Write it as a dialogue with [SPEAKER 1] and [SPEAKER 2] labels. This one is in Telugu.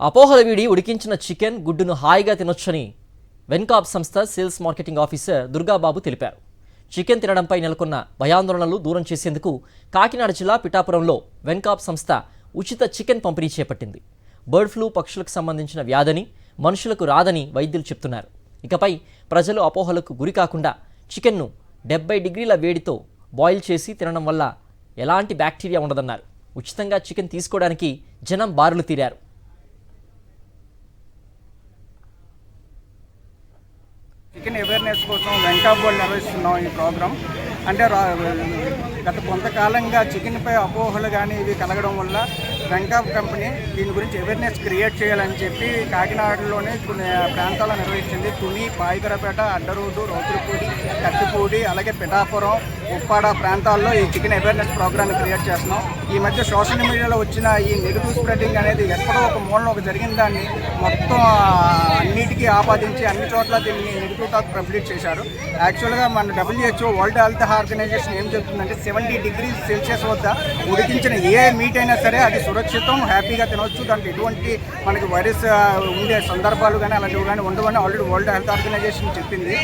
[SPEAKER 1] అపోహల వీడి ఉడికించిన చికెన్ గుడ్డును హాయిగా తినొచ్చని వెన్కాప్ సంస్థ సేల్స్ మార్కెటింగ్ ఆఫీసర్ దుర్గాబాబు తెలిపారు. చికెన్ తినడంపై నెలకొన్న భయాందోళనలు దూరం చేసేందుకు కాకినాడ జిల్లా పిఠాపురంలో వెన్కాప్ సంస్థ ఉచిత చికెన్ పంపిణీ చేపట్టింది. బర్డ్ ఫ్లూ పక్షులకు సంబంధించిన వ్యాధిని మనుషులకు రాదని వైద్యులు చెప్తున్నారు. ఇకపై ప్రజలు అపోహలకు గురి కాకుండా చికెన్ను 70 డిగ్రీల వేడితో బాయిల్ చేసి తినడం వల్ల ఎలాంటి బ్యాక్టీరియా ఉండదన్నారు. ఉచితంగా చికెన్ తీసుకోవడానికి జనం బారులు తీరారు.
[SPEAKER 2] చికెన్ అవేర్నెస్ కోసం వెన్కాప్ వాళ్ళు నిర్వహిస్తున్నాం ఈ ప్రోగ్రాం. అంటే గత కొంతకాలంగా చికెన్పై అపోహలు కానీ ఇవి కలగడం వల్ల వెన్కాప్ కంపెనీ దీని గురించి అవేర్నెస్ క్రియేట్ చేయాలని చెప్పి కాకినాడలోనే కొన్ని ప్రాంతాల్లో నిర్వహించింది. తుని, పాయికరపేట, అడ్డరోడ్డు, రౌతులపూడి, కత్తిపూడి, అలాగే పిఠాపురం, ఉప్పాడ ప్రాంతాల్లో ఈ చికెన్ అవేర్నెస్ ప్రోగ్రామ్ని క్రియేట్ చేస్తున్నాం. ఈ మధ్య సోషల్ మీడియాలో వచ్చిన ఈ నెగిటివ్ స్ప్రెడింగ్ అనేది ఎక్కడో ఒక మూలలో ఒక జరిగిన దాన్ని మొత్తం అన్నిటికీ ఆపాదించి అన్ని చోట్ల దీన్ని నెగిటివ్ టాక్ పబ్లిష్ చేశారు. యాక్చువల్గా మన WHO వరల్డ్ హెల్త్ ఆర్గనైజేషన్ ఏం చెప్తుందంటే 70 డిగ్రీస్ సెల్సియస్ వద్ద ఉడికించిన ఏ మీట్ అయినా సరే అది సురక్షితం, హ్యాపీగా తినవచ్చు. దాంట్లో ఎటువంటి మనకి వైరస్ ఉండే సందర్భాలు కానీ అలాంటివి కానీ ఉండవని ఆల్రెడీ వరల్డ్ హెల్త్ ఆర్గనైజేషన్ చెప్పింది.